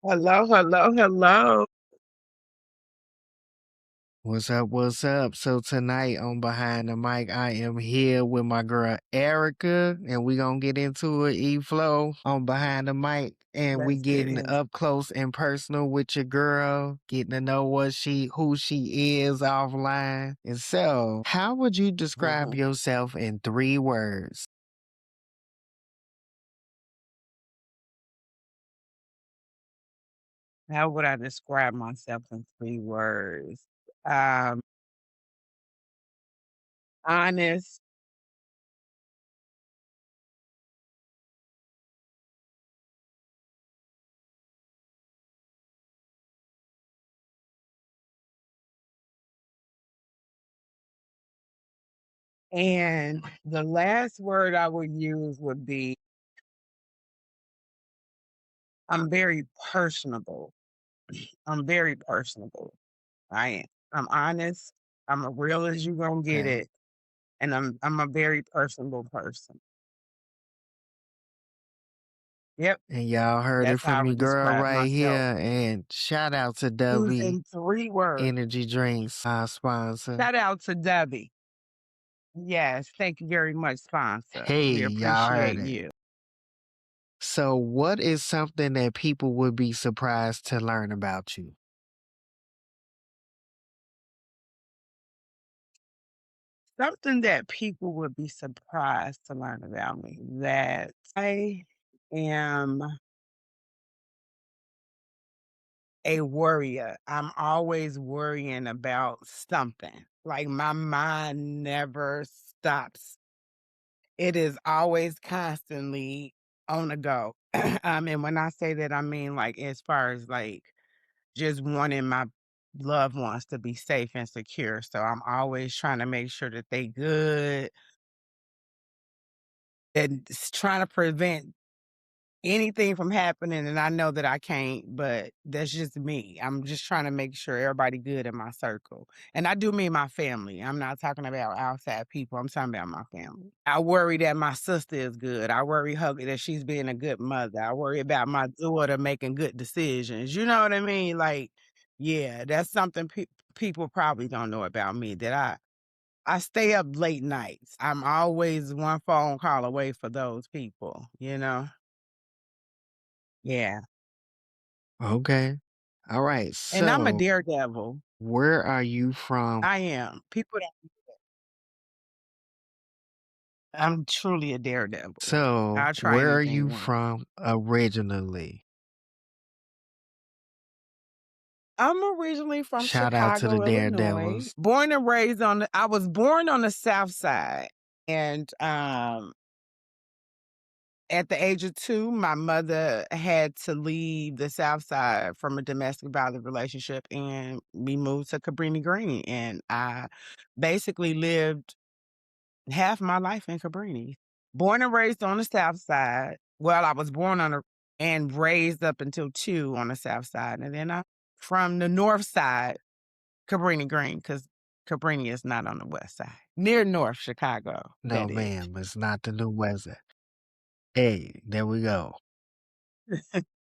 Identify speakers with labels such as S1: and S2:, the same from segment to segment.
S1: Hello, hello, hello.
S2: What's up? What's up? So tonight on Behind the Mic, I am here with my girl Erica, and we gonna get into it. Eflow on Behind the Mic, and we
S1: Let's get
S2: getting
S1: in.
S2: up close and personal with your girl, getting to know who she is offline. And so, how would you describe
S1: Mhm.
S2: yourself in 3 words?
S1: How would I describe myself in 3 words? Um, Honest and the last word I would use would be I'm very personable. I'm very personable. I am. I'm honest. I'm as real as you gonna get
S2: Okay.
S1: it, and I'm a very personable person. Yep,
S2: And y'all heard it
S1: that's how I
S2: from me,
S1: would
S2: girl,
S1: describe
S2: right
S1: myself.
S2: here. And shout out to W
S1: Using 3 words.
S2: Energy Drinks, our sponsor.
S1: Shout out to Debbie. Yes, thank you very much, sponsor.
S2: Hey,
S1: We
S2: y'all heard
S1: appreciate
S2: it.
S1: you.
S2: So, what is something that people would be surprised to learn about you?
S1: Something that people would be surprised to learn about me, that I am a worrier. I'm always worrying about something. Like my mind never stops. It is always constantly on the go. And when I say that, I mean like as far as like just wanting my loved ones to be safe and secure. So I'm always trying to make sure that they good and trying to prevent anything from happening. And I know that I can't, but that's just me. I'm just trying to make sure everybody good in my circle. And I do mean my family. I'm not talking about outside people. I'm talking about my family. I worry that my sister is good. I worry that she's being a good mother. I worry about my daughter making good decisions. You know what I mean? Like, yeah, that's something people probably don't know about me, that I stay up late nights. I'm always one phone call away for those people, you know? Yeah.
S2: Okay. All right.
S1: And I'm a
S2: So,
S1: daredevil.
S2: where are you from?
S1: I am. People don't. I'm truly a daredevil.
S2: So,
S1: I'll try
S2: where are
S1: anything
S2: you
S1: once.
S2: from originally?
S1: I'm originally from
S2: Shout out to the
S1: Chicago, Illinois.
S2: Daredevils.
S1: Born and raised I was born on the South Side. And at the age of 2, my mother had to leave the South Side from a domestic violence relationship, and we moved to Cabrini Green. And I basically lived half my life in Cabrini. Born and raised on the South Side. Well, I was born on a and raised up until 2 on the South Side, and then I from the North Side, Cabrini Green, because Cabrini is not on the West Side. Near North Chicago,
S2: No,
S1: that is.
S2: ma'am, it's not the new weather. Hey, there we go.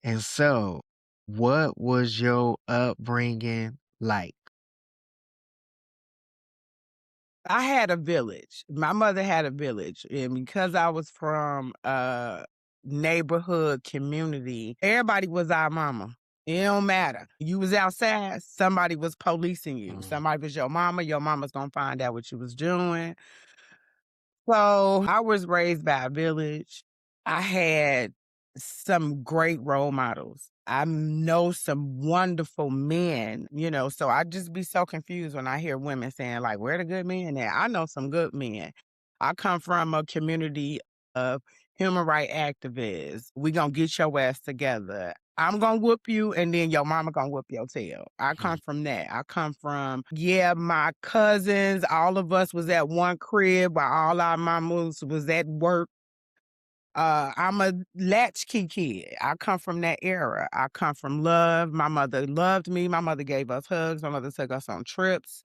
S2: And so, what was your upbringing like?
S1: I had a village. My mother had a village, and because I was from a neighborhood community, everybody was our mama. It don't matter. You was outside, somebody was policing you.
S2: Mm,
S1: Somebody was your mama's gonna find out what you was doing. So I was raised by a village. I had some great role models. I know some wonderful men, so I just be so confused when I hear women saying, like, where the good men at? I know some good men. I come from a community of human rights activists. We gonna get your ass together. I'm gonna whoop you, and then your mama gonna whoop your tail. I come
S2: mm,
S1: from that. I come from, yeah, my cousins, all of us was at one crib while all our mamas was at work. I'm a latchkey kid. I come from that era. I come from love. My mother loved me. My mother gave us hugs. My mother took us on trips.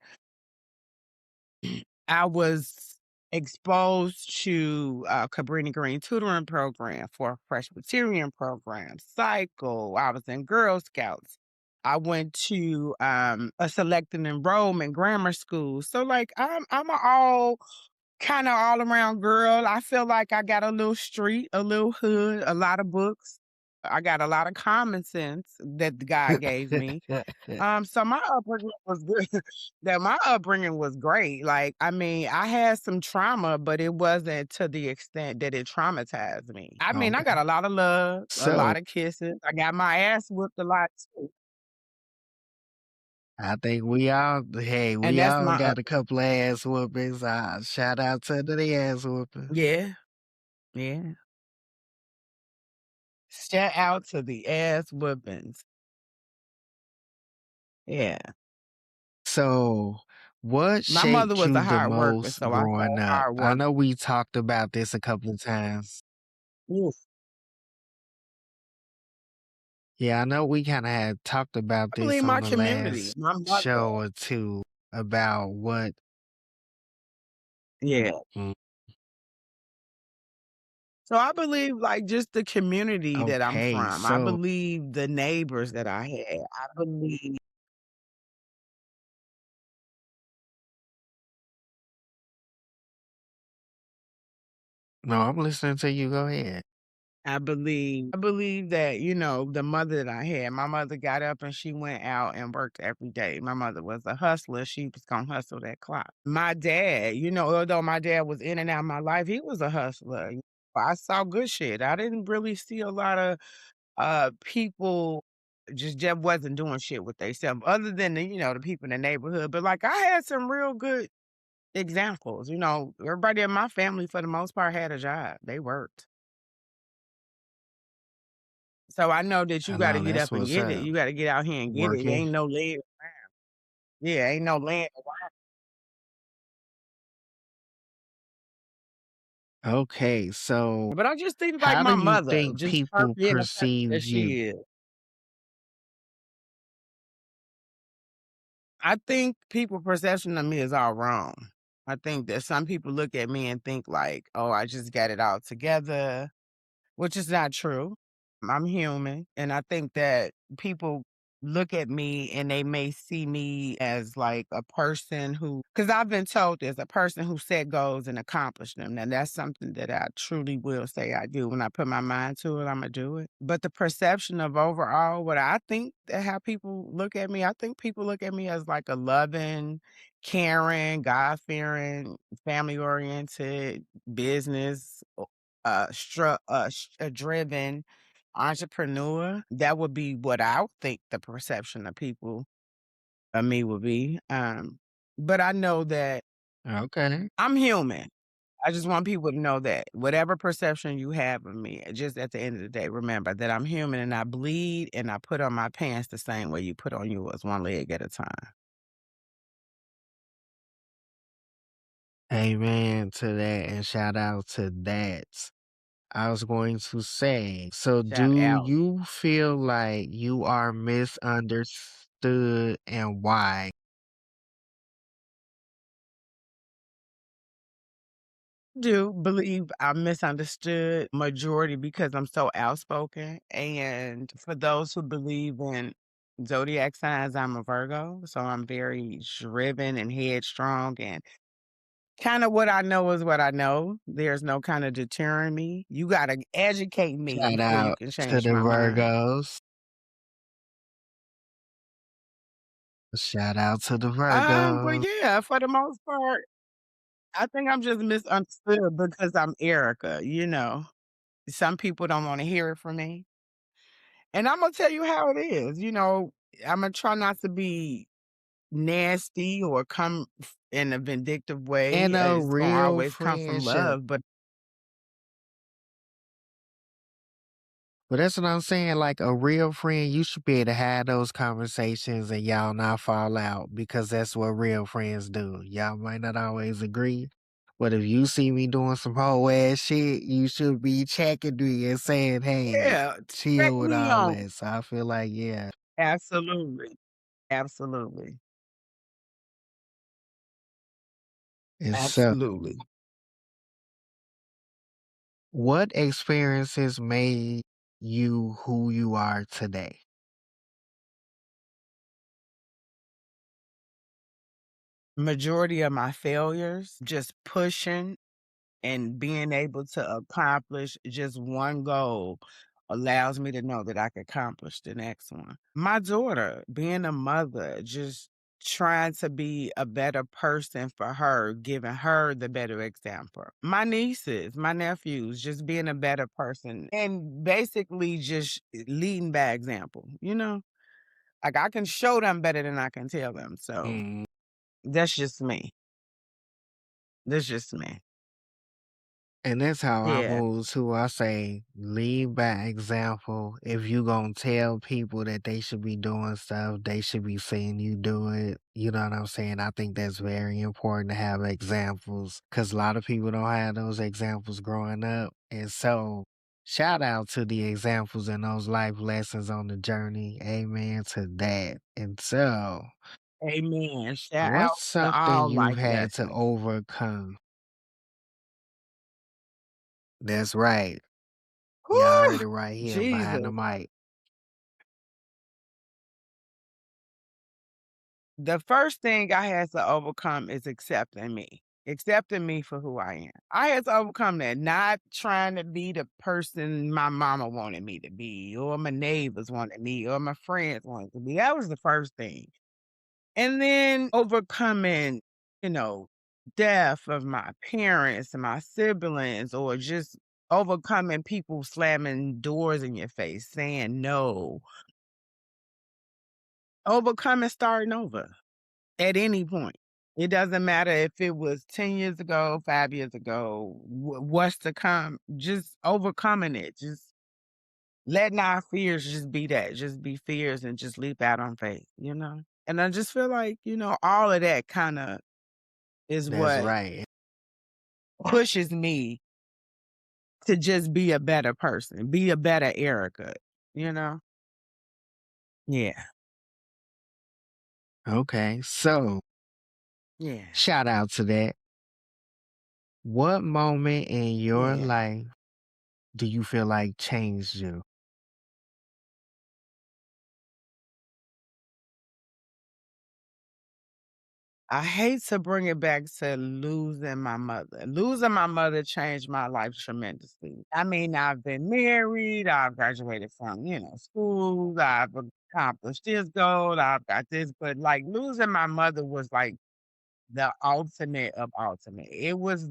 S1: I was exposed to Cabrini Green tutoring program for a Presbyterian program, cycle. I was in Girl Scouts. I went to a selected enrollment grammar school. So like I'm a all kind of all around girl. I feel like I got a little street, a little hood, a lot of books. I got a lot of common sense that God gave me. So my upbringing was good. That my upbringing was great. Like, I mean, I had some trauma, but it wasn't to the extent that it traumatized me. I mean, I got
S2: Okay.
S1: a lot of love, a
S2: So,
S1: lot of kisses. I got my ass whooped a lot too.
S2: I think we all hey,
S1: And
S2: we
S1: that's
S2: all
S1: my
S2: got a couple of ass whoopings. Shout out to the ass whooping.
S1: yeah, yeah. Shout out to the ass whoopings. Yeah.
S2: So, what
S1: My mother
S2: shaped
S1: was
S2: you
S1: a
S2: the
S1: hard worker,
S2: most
S1: so I
S2: growing
S1: saw
S2: up?
S1: hard
S2: I
S1: work.
S2: know we talked about this a couple of times.
S1: Oof.
S2: Yeah, I know we kinda had talked about
S1: I believe
S2: this on
S1: my
S2: the
S1: community,
S2: last
S1: my mother.
S2: show or 2 about what
S1: Yeah.
S2: mm,
S1: So I believe like just the community that I'm
S2: okay,
S1: from. I
S2: so
S1: believe the neighbors that I had. I believe
S2: no, I'm listening to you, go ahead.
S1: I believe that, you know, the mother that I had, my mother got up and she went out and worked every day. My mother was a hustler. She was gonna hustle that clock. My dad, you know, although my dad was in and out of my life, he was a hustler. I saw good shit. I didn't really see a lot of people just wasn't doing shit with theyself other than the, you know, the people in the neighborhood. But like I had some real good examples, you know, everybody in my family for the most part had a job. They worked. So I know that you
S2: I
S1: gotta
S2: know
S1: get
S2: that's
S1: up and
S2: what's
S1: get it.
S2: up.
S1: You gotta get out here and get it.
S2: Working.
S1: Ain't no laying around. Yeah, ain't no laying around.
S2: Okay, so
S1: But I just think like
S2: how
S1: my
S2: do you
S1: mother,
S2: think
S1: just her
S2: people
S1: being the person
S2: perceive
S1: that
S2: you?
S1: she is. I think people perception of me is all wrong. I think that some people look at me and think like, oh, I just got it all together. Which is not true. I'm human, and I think that people look at me and they may see me as like a person who, because I've been told there's a person who set goals and accomplish them. And that's something that I truly will say I do. When I put my mind to it, I'm gonna do it. But the perception of overall what I think that how people look at me, I think people look at me as like a loving, caring, God fearing, family oriented, business driven entrepreneur. That would be what I would think the perception of people of me would be. But I know that
S2: Okay.
S1: I'm human. I just want people to know that whatever perception you have of me, just at the end of the day, remember that I'm human and I bleed and I put on my pants the same way you put on yours, one leg at a time.
S2: Amen to that and shout out to that. I was going to say, so
S1: Shout
S2: do
S1: out.
S2: you feel like you are misunderstood and why?
S1: Do believe I'm misunderstood majority because I'm so outspoken. And for those who believe in zodiac signs, I'm a Virgo. So I'm very driven and headstrong. And kind of what I know is what I know. There's no kind of deterring me. You got to educate me
S2: Shout
S1: before you
S2: out
S1: can
S2: to
S1: change
S2: the
S1: my mind.
S2: Virgos. Shout out to the Virgos.
S1: But yeah, for the most part, I think I'm just misunderstood because I'm Erica, you know. Some people don't want to hear it from me. And Imma tell you how it is, you know, Imma try not to be nasty or come in a vindictive way,
S2: And a
S1: it's gonna
S2: real
S1: always come from
S2: friendship.
S1: love, but
S2: But that's what I'm saying. Like a real friend, you should be able to have those conversations and y'all not fall out because that's what real friends do. Y'all might not always agree. But if you see me doing some whole ass shit, you should be checking me and saying, hey,
S1: yeah, check
S2: chill with
S1: me
S2: all
S1: on.
S2: that. So I feel like, yeah.
S1: Absolutely, absolutely,
S2: And so
S1: absolutely.
S2: What experiences made you who you are today?
S1: Majority of my failures, just pushing and being able to accomplish just one goal allows me to know that I can accomplish the next one. My daughter, being a mother, just trying to be a better person for her, giving her the better example. My nieces, my nephews, just being a better person and basically just leading by example, you know? Like I can show them better than I can tell them. So
S2: Mm.
S1: that's just me. That's just me.
S2: And that's how I
S1: Yeah.
S2: move too. I say lead by example. If you gonna tell people that they should be doing stuff, they should be seeing you do it. You know what I'm saying? I think that's very important to have examples because a lot of people don't have those examples growing up. And so shout out to the examples and those life lessons on the journey. Amen to that. And so
S1: Amen. Shout out
S2: what's
S1: to
S2: something
S1: all
S2: you've
S1: life
S2: had to
S1: lessons.
S2: overcome? That's right. Y'all heard
S1: Whew,
S2: it right here behind the
S1: Jesus.
S2: mic.
S1: The first thing I had to overcome is accepting me for who I am. I had to overcome that, not trying to be the person my mama wanted me to be, or my neighbors wanted me, or my friends wanted to be. That was the first thing. And then overcoming, you know, death of my parents and my siblings, or just overcoming people slamming doors in your face, saying no, overcoming starting over at any point. It doesn't matter if it was 10 years ago, 5 years ago, what's to come, just overcoming it, just letting our fears just be that, just be fears and just leap out on faith, you know? And I just feel like, all of that kind of is
S2: That's
S1: what
S2: right.
S1: pushes me to just be a better person, be a better Erica, you know? Yeah.
S2: Okay. So
S1: Yeah.
S2: shout out to that. What moment in your
S1: Yeah.
S2: life do you feel like changed you?
S1: I hate to bring it back to losing my mother. Losing my mother changed my life tremendously. I mean, I've been married, I've graduated from, school, I've accomplished this goal, I've got this, but like losing my mother was like the ultimate of ultimate. It was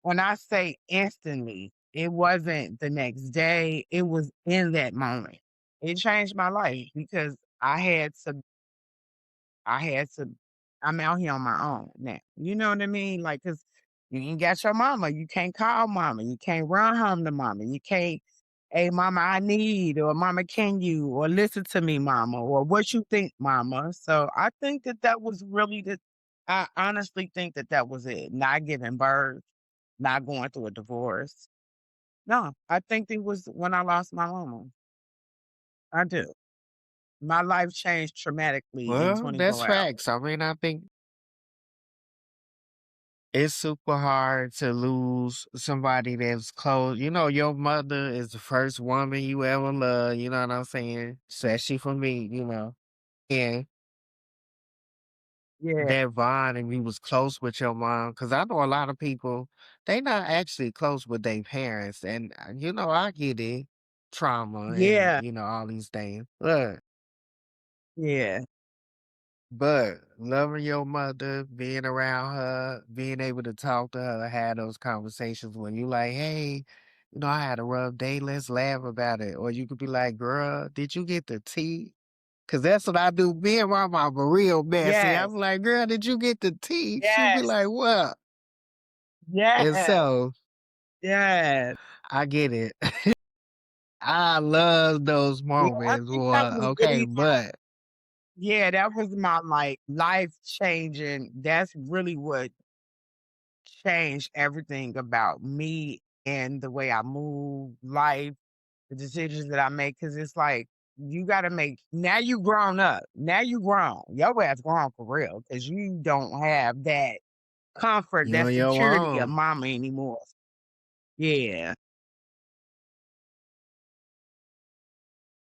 S1: when I say instantly, it wasn't the next day, it was in that moment. It changed my life because I had to I had to I'm out here on my own now. You know what I mean? Like, cause you ain't got your mama. You can't call mama. You can't run home to mama. You can't, hey, mama, I need, or mama, can you, or listen to me, mama, or what you think, mama. So I think that was really I honestly think that was it. Not giving birth, not going through a divorce. No, I think it was when I lost my mama. I do. My life changed dramatically in
S2: Well, that's
S1: 24 hours.
S2: facts. I mean, I think it's super hard to lose somebody that's close. You know, your mother is the first woman you ever loved. You know what I'm saying? Especially for me, And
S1: Yeah.
S2: that bond and we was close with your mom, cause I know a lot of people, they not actually close with their parents, and, I get it, trauma and,
S1: Yeah.
S2: all these things,
S1: Yeah.
S2: but loving your mother, being around her, being able to talk to her, have those conversations when you like, "Hey, I had a rough day, let's laugh about it," or you could be like, "Girl, did you get the tea?" Cause that's what I do. Me and my mama real messy. I'm
S1: Yes.
S2: like, "Girl, did you get the tea?" She be
S1: Yes.
S2: like, "What?" And
S1: Yes.
S2: so,
S1: Yes.
S2: I get it. I love those
S1: Yeah, I
S2: moments,
S1: think
S2: boy,
S1: that was
S2: okay,
S1: really
S2: but
S1: that was my, like, life changing that's really what changed everything about me and the way I move, life, the decisions that I make. Because it's like, you gotta make now you grown up. Now you grown. Your ass grown for real. Because you don't have that comfort,
S2: you
S1: that
S2: on your
S1: security of
S2: own.
S1: mama anymore. Yeah.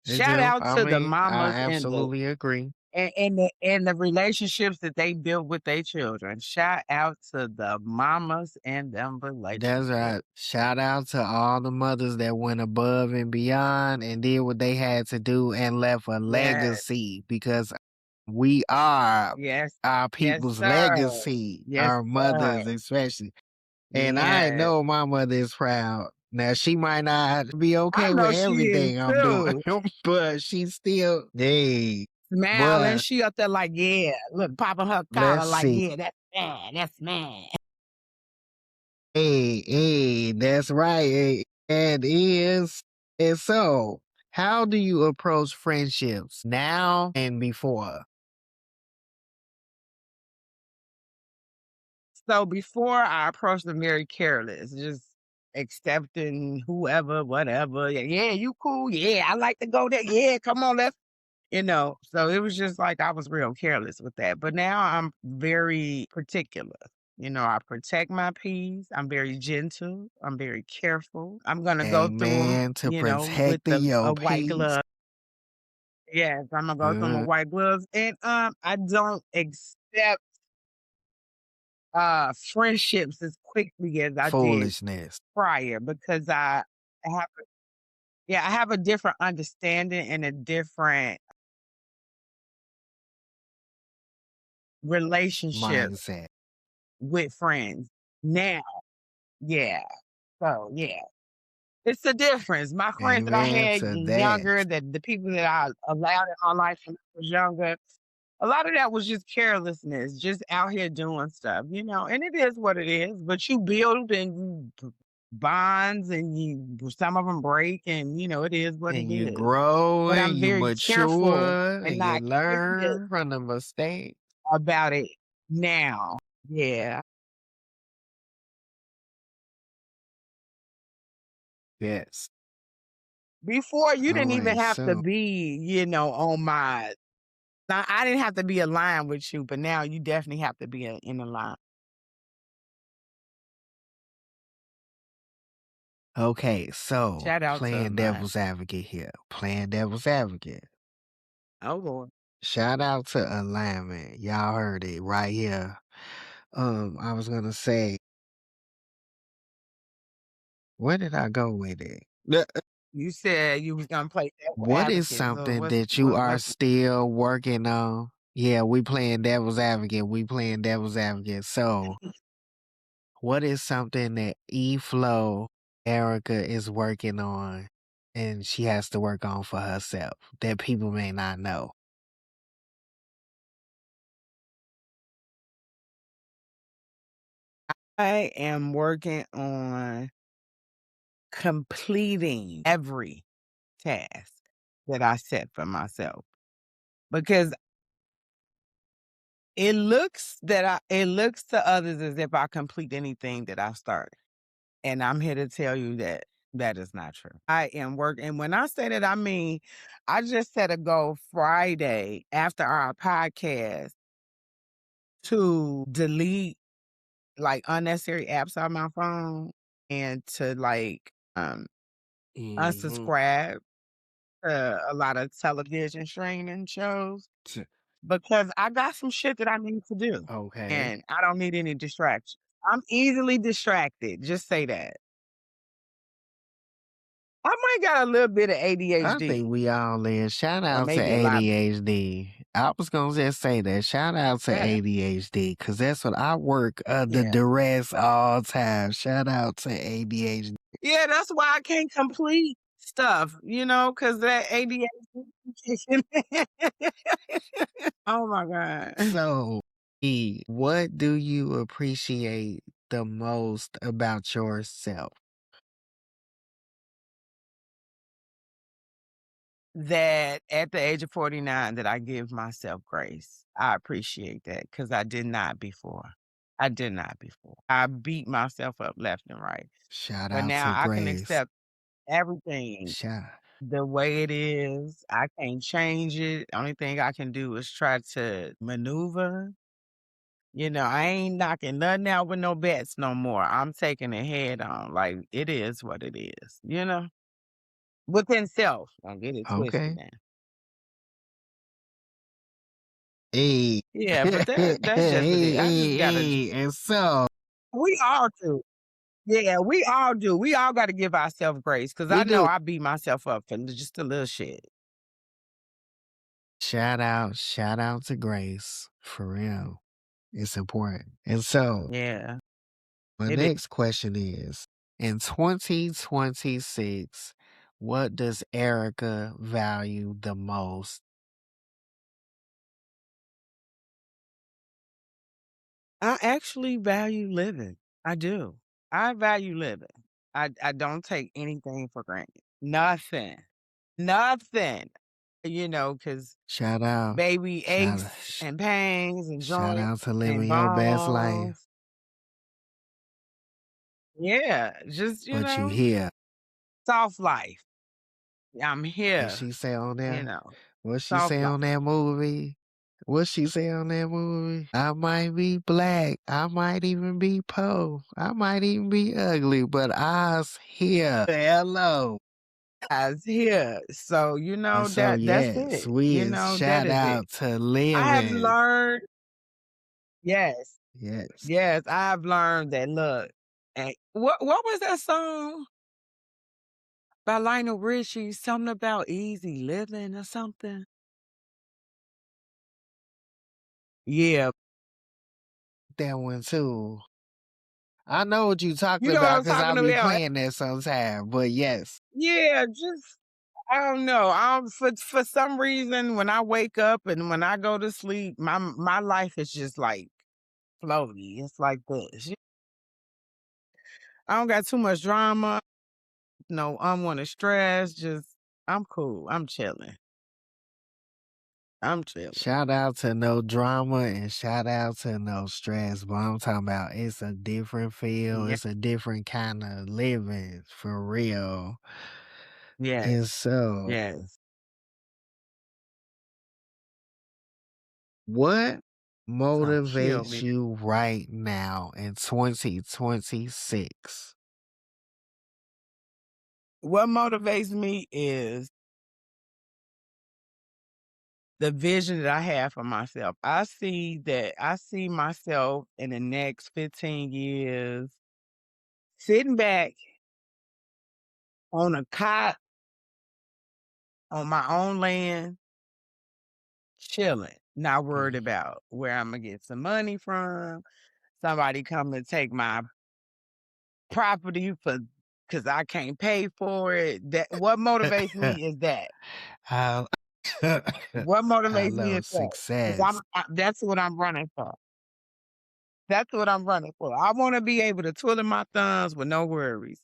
S2: It
S1: Shout
S2: do.
S1: out
S2: I
S1: to the
S2: mean, I
S1: mamas
S2: absolutely agree.
S1: and the relationships that they build with their children. Shout out to the mamas and them
S2: That's
S1: relationships.
S2: right. Shout out to all the mothers that went above and beyond and did what they had to do and left a
S1: Yes,
S2: legacy because we are
S1: yes,
S2: our
S1: yes,
S2: people's
S1: sir.
S2: legacy,
S1: Yes,
S2: our
S1: sir.
S2: mothers especially. And I
S1: Yes.
S2: know my mother is proud. Now she might not be
S1: I
S2: okay with
S1: know she is
S2: everything I'm doing,
S1: too.
S2: but she still hey.
S1: Smiling,
S2: But
S1: she up there like, yeah, look, popping her collar
S2: let's
S1: like,
S2: see.
S1: yeah, that's man, that's man.
S2: Hey, that's right. It is. And so, how do you approach friendships now and before?
S1: So before I approached them very careless, just accepting whoever, whatever. Yeah, yeah, you cool. Yeah, I like to go there. Yeah, come on, let's so it was just like I was real careless with that. But now I'm very particular. I protect my peace. I'm very gentle. I'm very careful. I'm gonna go through them,
S2: Amen. To
S1: with
S2: protecting
S1: a
S2: your
S1: white
S2: peace.
S1: glove. Yes, I'm gonna go through 'em with
S2: Uh,
S1: white gloves, and I don't accept friendships as quickly as I did
S2: foolishness.
S1: prior because I have I have a different understanding and a different relationship
S2: Mindset.
S1: with friends now. Yeah. So yeah. It's the difference. My friends that I
S2: Amen
S1: had
S2: to that.
S1: younger, that the people that I allowed in my life when I was younger, a lot of that was just carelessness, just out here doing stuff, and it is what it is. But you build and bonds, and some of them break, and it is what it
S2: And you
S1: is.
S2: grow
S1: But
S2: and
S1: I'm
S2: you
S1: very careful
S2: mature
S1: and
S2: and you
S1: not careless
S2: learn from the mistake.
S1: about it now. Yeah.
S2: Yes.
S1: Before you
S2: All
S1: didn't even
S2: right.
S1: have to
S2: So,
S1: be, on my. Now, I didn't have to be aligned with you, but now you definitely have to be in a line.
S2: okay. So,
S1: Shout out to
S2: playing
S1: alignment.
S2: devil's advocate here. Playing devil's advocate.
S1: Oh Lord.
S2: Shout out to alignment. Y'all heard it right here. I was gonna say, where did I go with it?
S1: You said you was gonna play devil
S2: What is
S1: advocate. So
S2: something
S1: what's
S2: that you
S1: what
S2: are
S1: what's
S2: still working on? Yeah, we playing devil's advocate. We playing devil's advocate. So, what is something that Eflow Erica is working on and she has to work on for herself that people may not know?
S1: I am working on completing every task that I set for myself because it looks to others as if I complete anything that I start. And I'm here to tell you that that is not true. I am working. And when I say that, I mean, I just set a goal Friday after our podcast to delete like unnecessary apps on my phone and to
S2: Mhm.
S1: unsubscribe to a lot of television streaming shows because I got some shit that I need to do
S2: Okay.
S1: and I don't need any distractions. I'm easily distracted. Just say that. I might got a little bit of
S2: I think
S1: ADHD
S2: we all is. Shout
S1: or
S2: out to
S1: maybe a lot.
S2: ADHD. I was gonna just say that. Shout out to
S1: Yeah.
S2: ADHD because that's what I work under
S1: Yeah.
S2: duress all time. Shout out to ADHD.
S1: Yeah, that's why I can't complete stuff, because that ADHD. Oh my God.
S2: So, what do you appreciate the most about yourself?
S1: That at the age of 49 that I give myself grace. I appreciate that because I did not before. I did not before. I beat myself up left and right.
S2: Shout
S1: But
S2: out
S1: now
S2: to
S1: I can
S2: Grace.
S1: accept everything
S2: Shout.
S1: the way it is. I can't change it. Only thing I can do is try to maneuver. I ain't knocking nothing out with no bets no more. I'm taking it head on. Like it is what it is. within self. Don't get it twisted
S2: Okay.
S1: now.
S2: Hey.
S1: Yeah, but
S2: Hey,
S1: that's just what it
S2: hey,
S1: is. I just gotta
S2: hey, and so
S1: we all do. Yeah, we all do. We all gotta give ourselves grace because I
S2: we
S1: know
S2: do.
S1: I beat myself up for just a little shit.
S2: Shout out to Grace. For real. It's important. And so
S1: Yeah,
S2: my
S1: it is.
S2: next question is in 2026, what does Erica value the most?
S1: I actually value living. I do. I value living. I don't take anything for granted. Nothing. Nothing. Because
S2: Shout out.
S1: baby
S2: Shout
S1: aches and pains and
S2: shout
S1: joints
S2: out to
S1: and
S2: living your best life.
S1: bones. Yeah, just,
S2: But you here.
S1: soft life. I'm
S2: What
S1: here,
S2: she say on
S1: you
S2: there?
S1: know,
S2: What she
S1: soft
S2: say
S1: life.
S2: on that movie? What she say on that movie? I might be black. I might even be poor. I might even be ugly, but I's here. Hello.
S1: I was here. So,
S2: And so,
S1: that's
S2: yes,
S1: it.
S2: we
S1: That
S2: shout
S1: is it.
S2: out to
S1: I have
S2: living.
S1: learned, yes,
S2: Yes.
S1: yes, I've learned that look, and what was that song by Lionel Richie? Something about easy living or something? Yeah.
S2: That one too. I know what you
S1: You
S2: talking
S1: know what
S2: about
S1: I'm
S2: because
S1: talking
S2: I'll be
S1: about?
S2: playing that sometime. But yes,
S1: Yeah, just I don't know. For some reason when I wake up and when I go to sleep, my life is just like floaty. It's like this. I don't got too much drama, no unwanted stress, just I'm cool. I'm chilling. I'm chilling.
S2: shout out to no drama and shout out to no stress. But I'm talking about it's a different feel.
S1: Yeah.
S2: It's a different kind of living for real.
S1: Yes.
S2: And so,
S1: Yes.
S2: what
S1: Some kill
S2: motivates
S1: me.
S2: you right now in 2026?
S1: What motivates me is the vision that I have for myself. I see myself in the next 15 years sitting back on a cot on my own land, chilling, not worried
S2: Mhm.
S1: about where I'm gonna get some money from. Somebody come to take my property for because I can't pay for it. That what motivates me is that.
S2: I,
S1: What
S2: I
S1: motivates me is
S2: love
S1: that because
S2: success.
S1: that's what I'm running for. That's what I'm running for. I want to be able to twiddle my thumbs with no worries,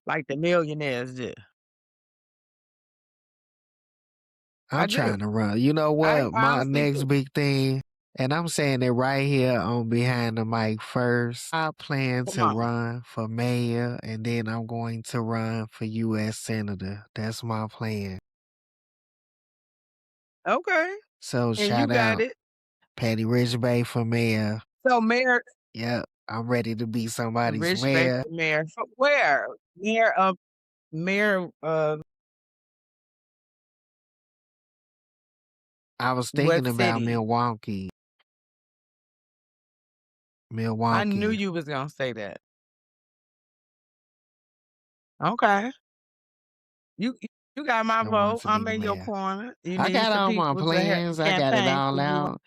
S1: like the millionaires do. I
S2: I'm
S1: do.
S2: trying to run. You know
S1: I
S2: what? My
S1: honestly
S2: next
S1: do.
S2: big thing, and I'm saying it right here on Behind the Mic first. I plan
S1: Come
S2: to
S1: on.
S2: run for mayor and then I'm going to run for U.S. Senator. That's my plan.
S1: Okay.
S2: So
S1: And you
S2: shout
S1: got
S2: out
S1: it.
S2: Patty Rich Bay for mayor.
S1: So mayor,
S2: Yep, I'm ready to be somebody's
S1: Rich Bay
S2: mayor.
S1: for mayor. So where? Mayor of
S2: I was
S1: what
S2: thinking about
S1: city?
S2: Milwaukee.
S1: I knew
S2: Milwaukee.
S1: you was gonna say that. Okay. You you got my
S2: I want
S1: vote.
S2: to be
S1: I'm
S2: the
S1: in your
S2: mayor.
S1: corner. You
S2: I
S1: need
S2: got
S1: some
S2: all my
S1: people to
S2: plans. I got it
S1: campaign
S2: all
S1: for you.
S2: out.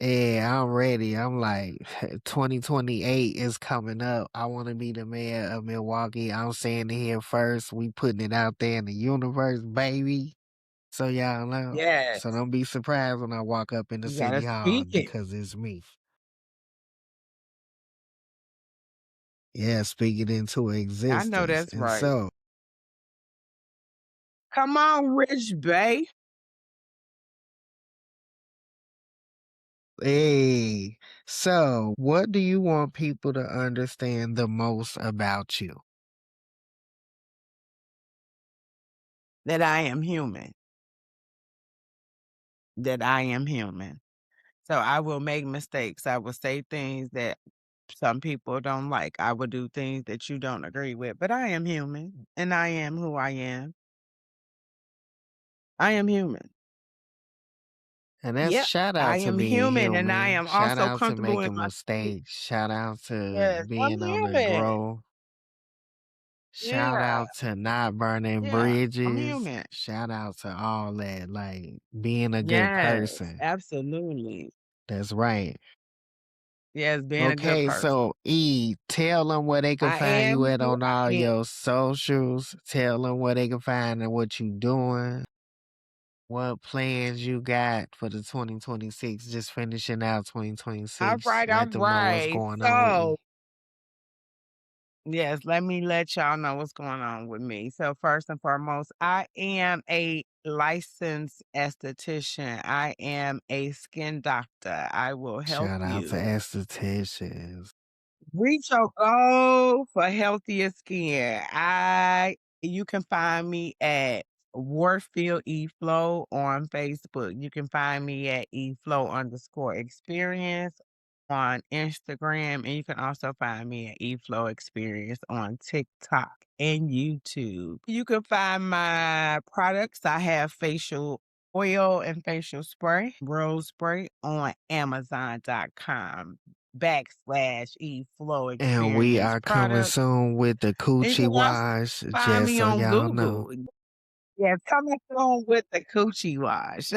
S2: Yeah, I'm ready. I'm like, 2028 is coming up. I want to be the mayor of Milwaukee. I'm saying it here first. We putting it out there in the universe, baby. So y'all know. So
S1: Yes.
S2: don't be surprised when I walk up in the
S1: You gotta
S2: city hall
S1: speak it.
S2: because it's me. Yeah, speak it into
S1: I know
S2: existence.
S1: that's
S2: And
S1: right.
S2: so,
S1: Come on, Rich Bay.
S2: hey, so what do you want people to understand the most about you?
S1: That I am human. That I am human. So I will make mistakes. I will say things that some people don't like. I would do things that you don't agree with, but I am human and I am who I am. I am human.
S2: And that's
S1: Yep.
S2: shout
S1: I
S2: out to
S1: am
S2: being
S1: human and I
S2: human.
S1: am
S2: Shout
S1: also
S2: out to
S1: comfortable in
S2: making
S1: my skin.
S2: mistakes. Shout out to
S1: Yes, I'm
S2: being on the
S1: human.
S2: growth. Shout
S1: Yeah,
S2: out to not burning
S1: yeah, I'm
S2: bridges.
S1: human.
S2: Shout out to all that, like being a good
S1: Yes,
S2: person.
S1: absolutely.
S2: That's right.
S1: Yes, being a good
S2: Okay,
S1: person.
S2: so E, tell them where they can
S1: I
S2: find you
S1: am
S2: at
S1: who
S2: on
S1: I
S2: all
S1: am.
S2: your socials. Tell them where they can find and what you doing. What plans you got for the 2026? Just finishing out 2026.
S1: All
S2: Let them know what's
S1: right.
S2: going on with
S1: So
S2: E.
S1: yes, let me let y'all know what's going on with me. So first and foremost, I am a licensed esthetician. I am a skin doctor. I will help
S2: Shout out to
S1: you
S2: estheticians.
S1: reach your goal for healthier skin. You can find me at Warfield Eflow on Facebook. You can find me at Eflow_experience on Instagram, and you can also find me at Eflow Experience on TikTok and YouTube. You can find my products. I have facial oil and facial spray, rose spray on Amazon.com/eFlow
S2: And we
S1: Experience
S2: are coming
S1: products.
S2: soon with the
S1: And you
S2: coochie
S1: can also
S2: wash,
S1: find
S2: just
S1: me
S2: so
S1: on
S2: y'all know.
S1: Google. Yeah, coming soon with the coochie wash.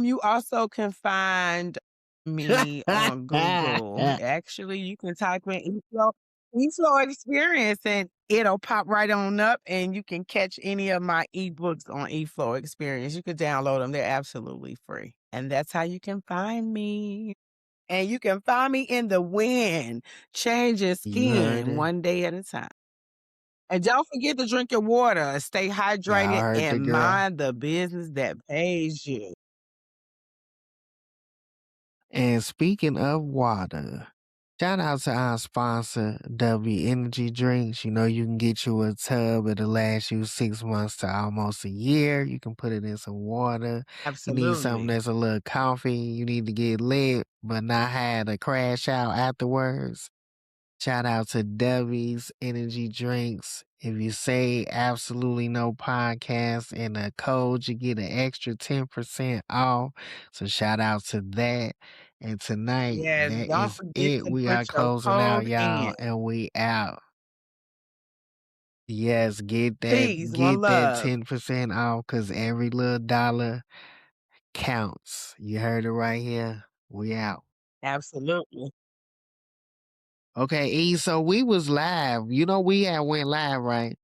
S1: You also can find me on Google. Actually, you can type in eFlow Experience and it'll pop right on up and you can catch any of my ebooks on eFlow Experience. You can download them. They're absolutely free. And that's how you can find me. And you can find me in the wind, changing
S2: You heard
S1: skin
S2: it.
S1: one day at a time. And don't forget to drink your water, stay
S2: Y'all
S1: hydrated,
S2: heard the
S1: and
S2: girl.
S1: mind the business that pays you.
S2: And speaking of water, shout out to our sponsor, W Energy Drinks. You know, you can get you a tub. It'll last you 6 months to almost a year. You can put it in some water. You need something
S1: Absolutely.
S2: that's a little comfy. You need to get lit, but not have to crash out afterwards. Shout out to Debbie's Energy Drinks. If you say absolutely no podcast in a code, you get an extra 10% off. So shout out to that. And tonight,
S1: Yes,
S2: that
S1: don't
S2: is
S1: forget
S2: it.
S1: to
S2: We
S1: put
S2: are
S1: your
S2: closing out,
S1: code in.
S2: y'all, and we out. Yes,
S1: Peace, one
S2: get that
S1: love.
S2: 10% off because every little dollar counts. You heard it right here. We out.
S1: Absolutely.
S2: Okay, E, so we was live. You know we had went live, right?